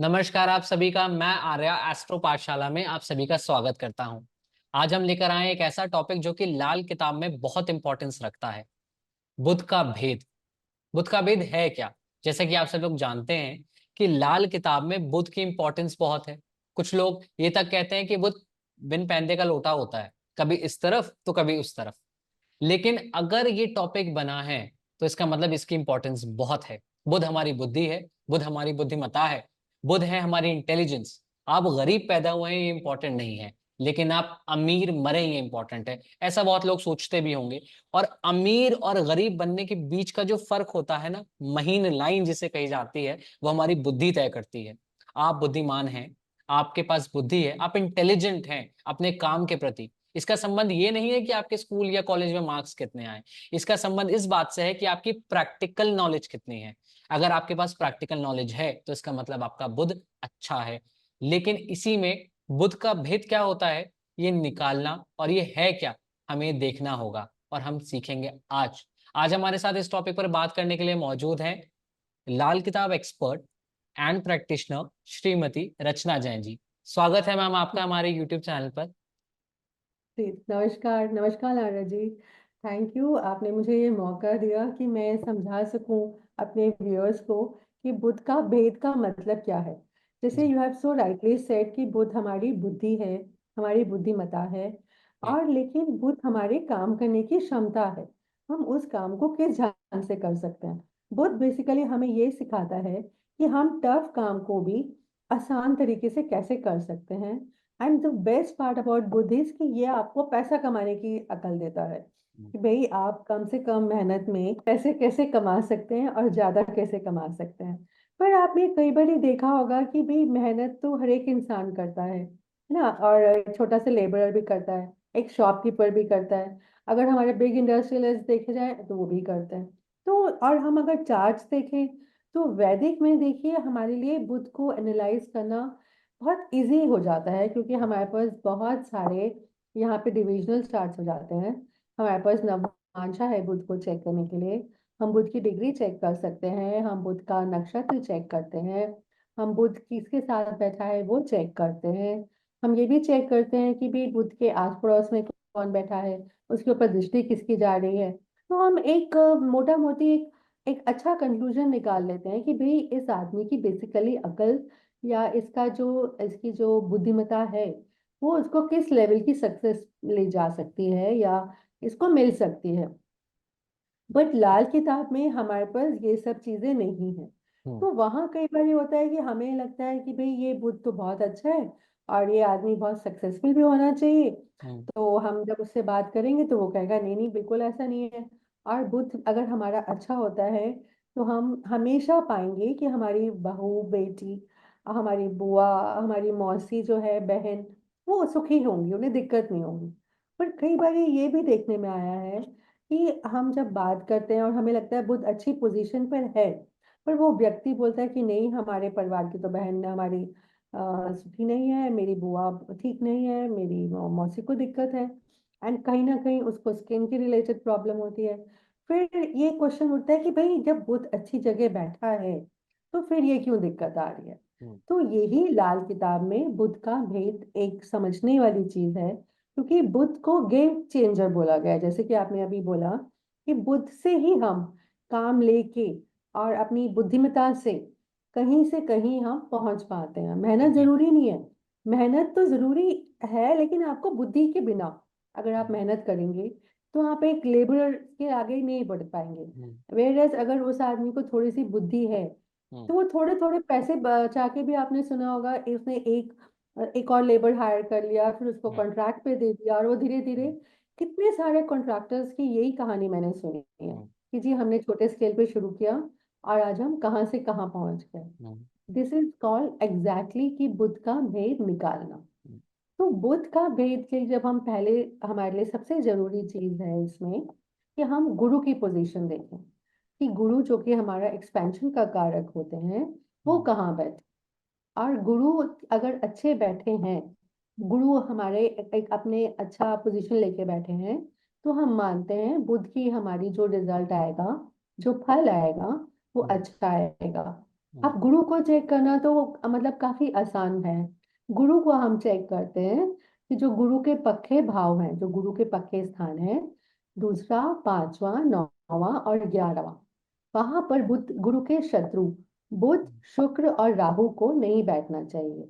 नमस्कार आप सभी का। मैं आर्या एस्ट्रो पाठशाला में आप सभी का स्वागत करता हूं। आज हम लेकर आए एक ऐसा टॉपिक जो कि लाल किताब में बहुत इंपॉर्टेंस रखता है। बुद्ध का भेद। बुद्ध का भेद है क्या? जैसे कि आप सब लोग जानते हैं कि लाल किताब में बुद्ध की इंपॉर्टेंस बहुत है। कुछ लोग ये तक कहते हैं कि बुद्ध बिन पैंदे का लोटा होता है, कभी इस तरफ तो कभी उस तरफ। लेकिन अगर ये टॉपिक बना है तो इसका मतलब इसकी इंपॉर्टेंस बहुत है। बुद्ध हमारी बुद्धि है, बुद्ध हमारी बुद्धिमत्ता है, बुद्ध है हमारी इंटेलिजेंस। आप गरीब पैदा हुए हैं ये इंपॉर्टेंट नहीं है, लेकिन आप अमीर मरे ये इंपॉर्टेंट है। ऐसा बहुत लोग सोचते भी होंगे। और अमीर और गरीब बनने के बीच का जो फर्क होता है ना, महीन लाइन जिसे कही जाती है, वो हमारी बुद्धि तय करती है। आप बुद्धिमान हैं, आपके पास बुद्धि है, आप इंटेलिजेंट हैं अपने काम के प्रति। इसका संबंध ये नहीं है कि आपके स्कूल या कॉलेज में मार्क्स कितने आए। इसका संबंध इस बात से है कि आपकी प्रैक्टिकल नॉलेज कितनी है। अगर आपके पास प्रैक्टिकल नॉलेज है तो इसका मतलब आपका बुद्ध अच्छा है। लेकिन इसी में बुद्ध का भेद क्या होता है, ये निकालना और ये है क्या, हमें देखना होगा और हम सीखेंगे आज। आज हमारे साथ इस टॉपिक पर बात करने के लिए मौजूद हैं लाल किताब एक्सपर्ट एंड प्रैक्टिशनर श्रीमती रचना जैन जी। स्वागत है मैम आपका हमारे यूट्यूब चैनल पर। जी, नमस्कार नमस्कार आर्या जी। थैंक यू, आपने मुझे ये मौका दिया कि मैं समझा सकूं अपने व्यूअर्स को कि बुद्ध का भेद का मतलब क्या है। जैसे जी you have so rightly said कि बुद्ध हमारी बुद्धि है, हमारी बुद्धिमत्ता है। जी और लेकिन बुद्ध हमारे काम करने की क्षमता है। हम उस काम को किस ढंग से कर सकते हैं। बुद्ध बेसिकली हमें ये सिखाता है कि हम टफ काम को भी आसान तरीके से कैसे कर सकते हैं। And the best part about Buddhist कि ये आपको पैसा कमाने की अकल देता है कि भाई आप कम से कम मेहनत में पैसे कैसे कमा सकते हैं और ज्यादा कैसे कमा सकते हैं। पर आपने कई बार ही देखा होगा कि भाई मेहनत तो हर एक इंसान करता है ना। और छोटा सा लेबरर भी करता है, एक शॉपकीपर भी करता है। अगर हमारे बिग इंडस्ट्रियलिस्ट देखे जाए तो वो भी करते हैं। तो और हम अगर चार्ट्स देखें तो वैदिक में देखिए हमारे लिए बुद्ध को एनालाइज करना बहुत इजी हो जाता है, क्योंकि हमारे पास बहुत सारे यहाँ पे डिविजनल चार्ट्स हो जाते हैं। हमारे पास नवांशा है बुध को चेक करने के लिए। हम बुध की डिग्री चेक कर सकते हैं, हम बुध का नक्षत्र चेक करते हैं, हम बुध किसके साथ बैठा है वो चेक करते हैं। हम ये भी चेक करते हैं कि भी बुध के आस पड़ोस में कौन बैठा है, उसके ऊपर दृष्टि किसकी जा रही है। तो हम एक मोटा मोटी एक अच्छा कंक्लूजन निकाल लेते हैं कि भाई इस आदमी की बेसिकली अकल या इसकी जो बुद्धिमत्ता है वो उसको किस लेवल की सक्सेस ले जा सकती है या इसको मिल सकती है। बट लाल किताब में हमारे पास ये सब चीजें नहीं है। हम्म तो वहाँ कई बार ये होता है कि हमें लगता है कि भाई ये बुद्ध तो बहुत अच्छा है और ये आदमी बहुत सक्सेसफुल भी होना चाहिए। हम्म तो हम जब उससे बात करेंगे तो वो कहेगा नहीं नहीं बिल्कुल ऐसा नहीं है। और बुद्ध अगर हमारा अच्छा होता है तो हम हमेशा पाएंगे कि हमारी बहू बेटी, हमारी बुआ, हमारी मौसी जो है बहन, वो सुखी होंगी, उन्हें दिक्कत नहीं होगी। पर कई बार ये भी देखने में आया है कि हम जब बात करते हैं और हमें लगता है बुद्ध अच्छी पोजीशन पर है, पर वो व्यक्ति बोलता है कि नहीं हमारे परिवार की तो बहन हमारी सुखी नहीं है, मेरी बुआ ठीक नहीं है, मेरी मौसी को दिक्कत है। एंड कहीं ना कहीं उसको स्किन की रिलेटेड प्रॉब्लम होती है। फिर ये क्वेश्चन उठता है कि भाई जब बुद्ध अच्छी जगह बैठा है तो फिर ये क्यों दिक्कत आ रही है। हम्म तो यही लाल किताब में बुद्ध का भेद एक समझने वाली चीज है, क्योंकि बुद्ध को गेम चेंजर बोला गया है। जैसे कि आपने अभी बोला कि बुद्ध से ही हम काम लेके और अपनी बुद्धिमत्ता से कहीं हम पहुंच पाते हैं। मेहनत जी जरूरी नहीं है, मेहनत तो जरूरी है लेकिन आपको बुद्धि के बिना अगर आप मेहनत करेंगे तो आप एक लेबरर के आगे नहीं बढ़ पाएंगे। हम्म वेरएज अगर उस आदमी को थोड़ी सी बुद्धि है हम्म तो वो थोड़े थोड़े पैसे बचा के भी, आपने सुना होगा उसने एक और लेबर हायर कर लिया, फिर उसको हम्म कॉन्ट्रैक्ट पे दे दिया और वो धीरे धीरे, हम्म कितने सारे कॉन्ट्रैक्टर्स की यही कहानी मैंने सुनी है हम्म कि जी हमने छोटे स्केल पे शुरू किया और आज हम कहाँ से कहाँ पहुंच गए। हम्म दिस इज कॉल्ड एग्जैक्टली कि बुद्ध का भेद निकालना। हम्म तो बुद्ध का भेद के लिए जब हम पहले, हमारे लिए सबसे जरूरी चीज है इसमें कि हम गुरु की पोजीशन देखें कि गुरु जो कि हमारा एक्सपेंशन का कारक होते हैं वो हम्म कहाँ बैठे। और गुरु अगर अच्छे बैठे हैं, गुरु हमारे एक अपने अच्छा पोजीशन लेके बैठे हैं, तो हम मानते हैं बुद्ध की हमारी जो रिजल्ट आएगा, जो फल आएगा वो हम्म अच्छा आएगा। अब गुरु को चेक करना तो मतलब काफी आसान है। गुरु को हम चेक करते हैं कि जो गुरु के पक्के भाव हैं, जो गुरु के पक्के स्थान हैं, दूसरा, पांचवा, नौवां और 11वां, वहां पर बुध, गुरु के शत्रु बुध, शुक्र और राहु को नहीं बैठना चाहिए।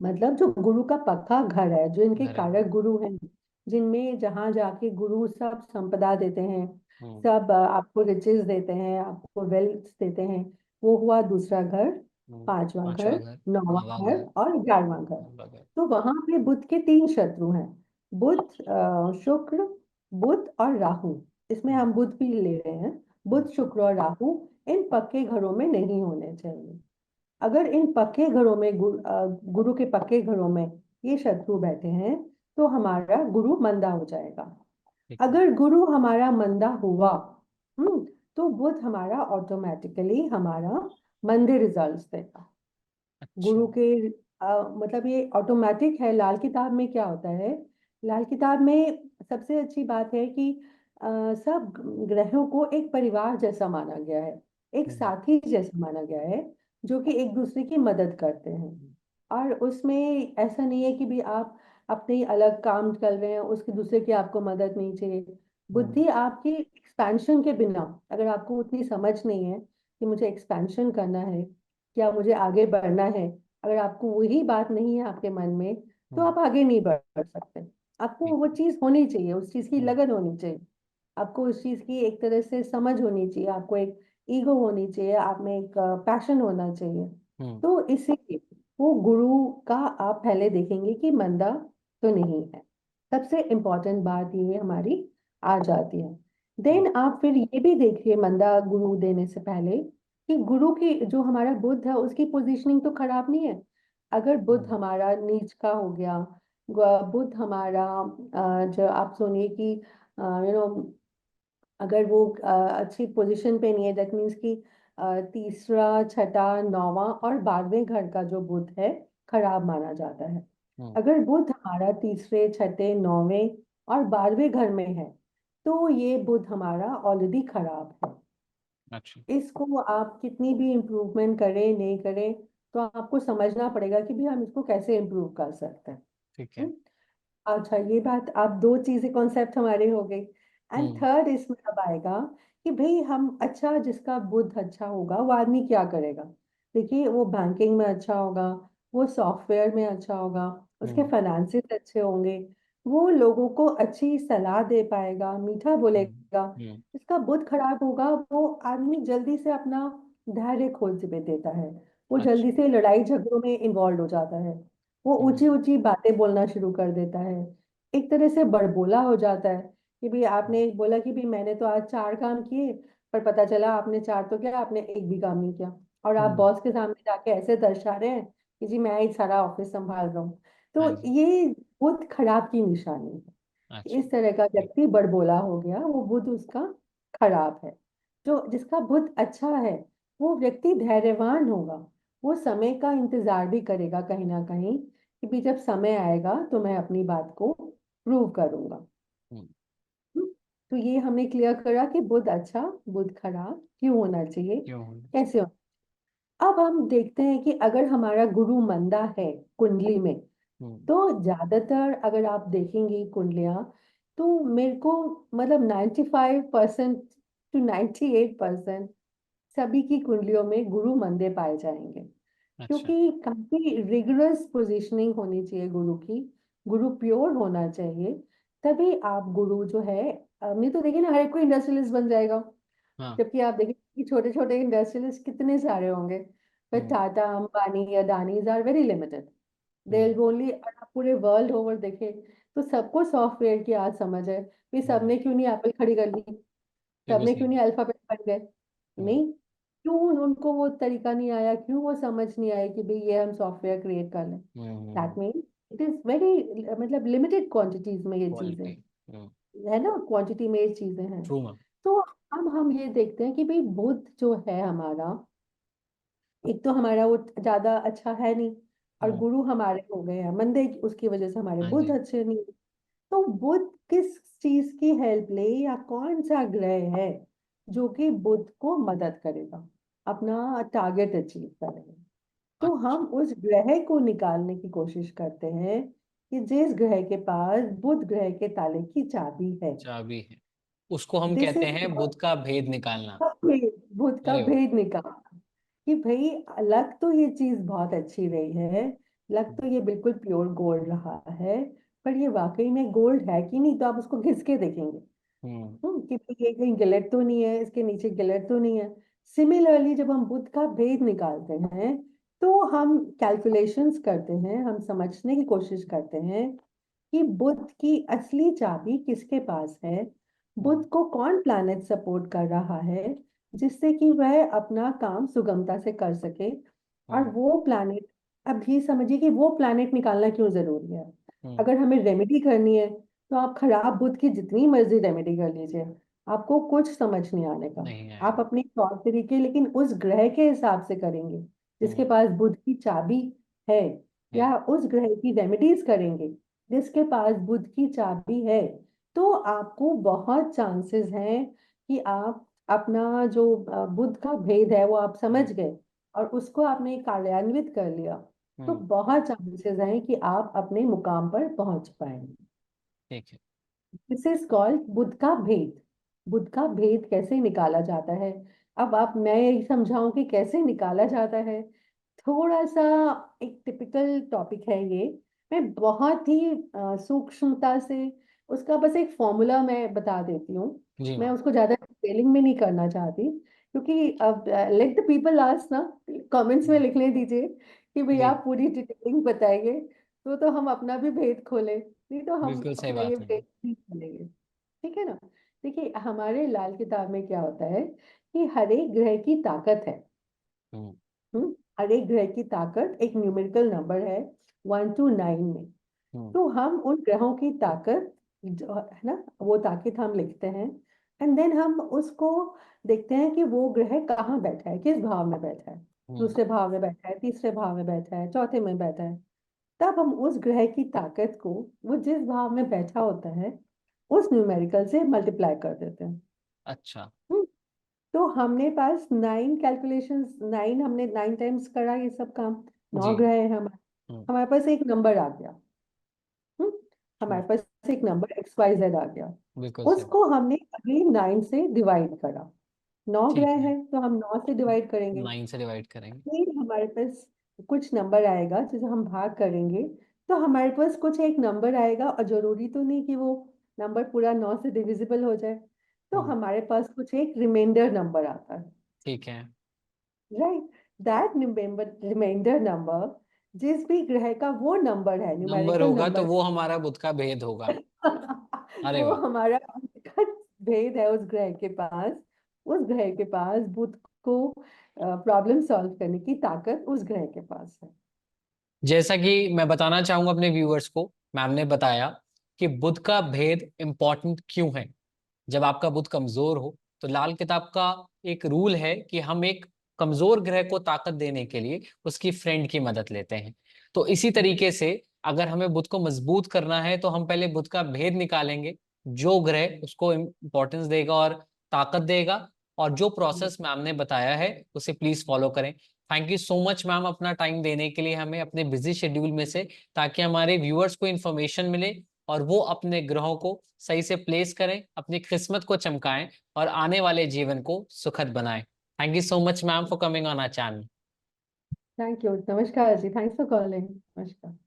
मतलब जो गुरु का पक्का घर है, जो इनके घर है। कारक गुरु हैं, जिनमें जहां जाके गुरु सब संपदा देते हैं, हम्म। सब आपको रिचेस देते हैं, आपको वेल्थ देते हैं, वो हुआ दूसरा घर, पांचवा पांचवा घर, घर, नौवां नौवां घर घर, और 11वां घर। 11वां घर। तो वहां पे बुध के तीन शत्रु हैं, बुध, शुक्र, बुध और राहु। इसमें हम्म, हम बुध भी ले रहे हैं। हम्म, बुध, शुक्र और राहु इन पक्के घरों में नहीं होने चाहिए। अगर इन पक्के घरों में गुरु के पक्के घरों में ये शत्रु बैठे हैं, तो हमारा गुरु मंदा हो जाएगा। ठीक है। अगर गुरु हमारा मंदा हुआ, तो बुध हमारा ऑटोमेटिकली हमारा मंदे रिजल्ट्स देगा। अच्छा। गुरु के मतलब ये ऑटोमेटिक है। लाल किताब में क्या होता है, लाल किताब में सबसे अच्छी बात है कि सब ग्रहों को एक परिवार जैसा माना गया है, एक हम्म, साथी जैसा माना गया है, जो कि एक दूसरे की मदद करते हैं। और उसमें ऐसा नहीं है कि भी आप अपने ही अलग काम कर रहे हैं, उसकी दूसरे की आपको मदद नहीं चाहिए। हम्म, बुद्धि आपकी एक्सपेंशन के बिना, अगर आपको उतनी समझ नहीं है कि मुझे एक्सपेंशन करना है, क्या मुझे आगे बढ़ना है, अगर आपको वही बात नहीं है आपके मन में, तो हम्म, आप आगे नहीं बढ़ सकते। आपको ठीक। वो चीज होनी चाहिए, उस चीज की हम्म, लगन होनी चाहिए, आपको उस चीज की एक तरह से समझ होनी चाहिए, आपको एक ईगो होनी चाहिए, आप में एक पैशन होना चाहिए। हम्म, तो इसीलिए वो गुरु का आप पहले देखेंगे कि मंदा तो नहीं है। सबसे इम्पोर्टेंट बात ये हमारी आ जाती है। हम्म, देन आप फिर ये भी देखिए, मंदा गुरु देने से पहले, कि गुरु की जो हमारा बुध है उसकी पोजीशनिंग तो खराब नहीं है। अगर बुध हम्म, हमारा नीच का हो गया, बुध हमारा जो आप सुनिए कि यू नो अगर वो अच्छी पोजीशन पे नहीं है, दैट मीन्स कि तीसरा, छठा, नौवां और 12वें घर का जो बुध है खराब माना जाता है। हम्म, अगर बुध हमारा तीसरे, छठे, नौवें और 12वें घर में है, तो ये बुध हमारा ऑलरेडी खराब है। अच्छा। इसको आप कितनी भी इम्प्रूवमेंट करें नहीं करें, तो आपको समझना पड़ेगा कि भी हम इसको कैसे इम्प्रूव कर सकते हैं। ठीक है। हम्म? अच्छा, ये बात, आप दो चीजें कॉन्सेप्ट हमारे हो गई। एंड हम्म, थर्ड इसमें अब आएगा कि भाई हम, अच्छा जिसका बुद्ध अच्छा होगा वो आदमी क्या करेगा। देखिए, वो बैंकिंग में अच्छा होगा, वो सॉफ्टवेयर में अच्छा होगा, उसके हम्म, फाइनेंसेस अच्छे होंगे, वो लोगों को अच्छी सलाह दे पाएगा, मीठा हम्म, बोलेगा। हम्म, जिसका बुद्ध खराब होगा, वो आदमी जल्दी से अपना धैर्य खो देता है, वो अच्छा। जल्दी से लड़ाई झगड़ों में इन्वॉल्व हो जाता है, वो हम्म, ऊंची ऊंची बातें बोलना शुरू कर देता है, एक तरह से बड़बोला हो जाता है। कि भी आपने बोला कि भी मैंने तो आज 4 काम किए, पर पता चला आपने 4 तो क्या, आपने एक भी काम नहीं किया, और आप हम्म, बॉस के सामने जाके ऐसे दर्शा रहे हैं कि जी मैं ही सारा ऑफिस संभाल रहा हूँ। तो हाँ जी। ये बुध खराब की निशानी है। अच्छा। इस तरह का ठीक। व्यक्ति बड़बोला हो गया, वो बुध उसका खराब है। जो जिसका बुध अच्छा है, वो व्यक्ति धैर्यवान होगा, वो समय का इंतजार भी करेगा कहीं ना कहीं, कि भी जब समय आएगा तो मैं अपनी बात को प्रूव करूंगा। हम्म, हम्म? तो ये हमने क्लियर करा कि बुध अच्छा, बुध खराब क्यों होना चाहिए, क्यों होना चाहिए? कैसे अब हम देखते हैं कि अगर हमारा गुरु मंदा है कुंडली में, हम्म, तो ज्यादातर अगर आप देखेंगे कुंडलियां, तो मेरे को मतलब 95% टू 98% सभी की कुंडलियों में गुरु मंदे पाए जाएंगे। अच्छा। क्योंकि काफी रिगरस पोजीशनिंग होनी चाहिए गुरु की, गुरु प्योर होना चाहिए, तभी आप गुरु जो है, नहीं तो देखिए ना, हर कोई इंडस्ट्रियलिस्ट बन जाएगा। हाँ। जबकि आप देखिए कि छोटे छोटे इंडस्ट्रियलिस्ट कितने सारे होंगे, पर hmm, Tata, Ambani, Adanis are very limited. Hmm, there only, आप पूरे वर्ल्ड ओवर देखें तो सबको सॉफ्टवेयर की आज समझ है। भी हम्म, सबने क्यों नहीं एप्पल खड़ी कर ली, बिल्कुल सबने सही। क्यों नहीं अल्फाबेट बन गए, हम्म, नहीं, क्यों उनको वो तरीका नहीं आया, क्यों वो समझ नहीं आई कि भाई ये हम सॉफ्टवेयर क्रिएट कर लें। That means it is very, मतलब लिमिटेड क्वांटिटीज में ये चीजें, क्वालिटी। है ना, क्वांटिटी में ये चीजें हैं। True ma'am. तो अब हम ये देखते हैं कि भाई बुध जो है हमारा, एक तो हमारा वो ज्यादा अच्छा है नहीं, और हम्म, गुरु हमारे हो गए हैं मंदे, उसकी वजह से हमारे हाँ बुध जी। अच्छे नहीं। तो बुध किस चीज की हेल्प ले, या कौन सा ग्रह है जो कि बुध को मदद करेगा। अपना टारगेट अचीव करेंगे। तो अच्छा। हम उस ग्रह को निकालने की कोशिश करते हैं कि जिस ग्रह के पास बुध ग्रह के ताले की चाबी है। चाबी है, उसको हम दिस कहते इज हैं बुध का भेद निकालना। बुध का अरे वाह। भेद निकाल कि भाई लग तो ये चीज बहुत अच्छी रही है, लग तो ये बिल्कुल प्योर गोल्ड रहा है, पर ये वाकई में गोल्ड है कि नहीं, तो आप उसको घिस के देखेंगे। हम्म। कि भाई ये कहीं गिलेट तो नहीं है, इसके नीचे गिलेट तो नहीं है। सिमिलरली जब हम बुध का भेद निकालते हैं तो हम कैलकुलेशंस करते हैं, हम समझने की कोशिश करते हैं कि बुध की असली चाबी किसके पास है, हम्म। बुध को कौन प्लैनेट सपोर्ट कर रहा है, जिससे कि वह अपना काम सुगमता से कर सके। और हम्म। वो प्लैनेट, अभी समझिए कि वो प्लैनेट निकालना क्यों जरूरी है। हम्म। अगर हमें रेमेडी करनी है तो आप खराब बुध की जितनी मर्जी रेमेडी कर लीजिए, आपको कुछ समझ नहीं आने का। नहीं आप आएगा। अपने तौर तरीके लेकिन उस ग्रह के हिसाब से करेंगे जिसके हम्म। पास बुध की चाबी है, है। या उस ग्रह की रेमेडीज करेंगे जिसके पास बुध की चाबी है, तो आपको बहुत चांसेस हैं कि आप अपना जो बुध का भेद है वो आप समझ हम्म। गए और उसको आपने कार्यान्वित कर लिया, तो हम्म। बहुत चांसेस हैं कि आप अपने मुकाम पर पहुंच पाएंगे। ठीक है। दिस इज कॉल्ड बुध का भेद। बुध का भेद कैसे निकाला जाता है, अब आप मैं ये समझाऊं कि कैसे निकाला जाता है। थोड़ा सा एक टिपिकल टॉपिक है ये, मैं बहुत ही सूक्ष्मता से उसका बस एक फॉर्मूला मैं बता देती हूँ। जी मैं मैम। उसको ज्यादा डिटेलिंग में नहीं करना चाहती, क्योंकि अब लेट द पीपल आस्क ना, कमेंट्स में हम्म। लिखने दीजिए कि भैया जी। आप पूरी डिटेलिंग बताइए, तो हम अपना भी भेद खोलें, नहीं तो हम बिल्कुल सही अपना ये बात है। भेद नहीं खोलेंगे। ठीक है ना। देखिए हमारे लाल किताब में क्या होता है कि हर एक ग्रह की ताकत है। हम्म। हर एक ग्रह की ताकत एक न्यूमेरिकल नंबर है 1 to 9 में। हम्म। तो हम उन ग्रहों की ताकत जो है ना, वो ताकत हम लिखते हैं, एंड देन हम उसको देखते हैं कि वो ग्रह कहाँ बैठा है, किस भाव में बैठा है। हम्म। दूसरे भाव में बैठा है, तीसरे भाव में बैठा है, चौथे में बैठा है। तब हम उस ग्रह की ताकत को, वो जिस भाव में बैठा होता है, उस न्यूमेरिकल से मल्टीप्लाई कर देते हैं। अच्छा। हम्म, तो हमने पास 9 कैलकुलेशंस, 9 हमने 9 टाइम्स करा ये सब काम। जी। 9 ग्रह है हमारे। हम्म। हमारे पास एक नंबर आ गया। हम्म, हम्म। हमारे पास एक नंबर XYZ आ गया। बिल्कुल सही बात। उसको हमने अगली 9 से डिवाइड करा। 9 ग्रह ठीक है। है तो हम 9 से डिवाइड करेंगे। 9 से डिवाइड करेंगे। फिर हमारे पास कुछ नंबर आएगा जिसे हम भाग करेंगे, तो हमारे पास कुछ एक नंबर आएगा, और जरूरी तो नहीं कि वो नंबर पूरा 9 से डिविजिबल हो जाए। तो हम्म। हमारे पास कुछ एक रिमाइंडर नंबर आता है। ठीक है। राइट, दैट रिमाइंडर नंबर, जिस भी ग्रह का वो नंबर है, नंबर न्यूमेरिकल होगा तो नंबर, वो हमारा बुध का भेद होगा। अरे वो वाह। हमारा अंतर्गत भेद है उस ग्रह के पास। उस ग्रह के पास बुध को प्रॉब्लम सॉल्व करने की ताकत उस ग्रह के पास है। जैसा कि मैं बताना चाहूंगा अपने व्यूअर्स को, मैम ने बताया कि बुध का भेद इंपॉर्टेंट क्यों है। जब आपका बुध कमजोर हो तो लाल किताब का एक रूल है कि हम एक कमजोर ग्रह को ताकत देने के लिए उसकी फ्रेंड की मदद लेते हैं। तो इसी तरीके से अगर हमें बुध को मजबूत करना है तो हम पहले बुध का भेद निकालेंगे, जो ग्रह उसको इंपॉर्टेंस देगा और ताकत देगा। और जो प्रोसेस मैम ने बताया है उसे प्लीज फॉलो करें। Thank you so much ma'am अपना टाइम देने के लिए हमें अपने बिजी शेड्यूल में से, ताकि हमारे व्यूअर्स को इन्फॉर्मेशन मिले और वो अपने ग्रहों को सही से प्लेस करें, अपनी किस्मत को चमकाएं और आने वाले जीवन को सुखद बनाएं। Thank you so much ma'am for coming on our channel. Thank you, नमस्कार जी, थैंक्स फॉर कॉलिंग, नमस्कार।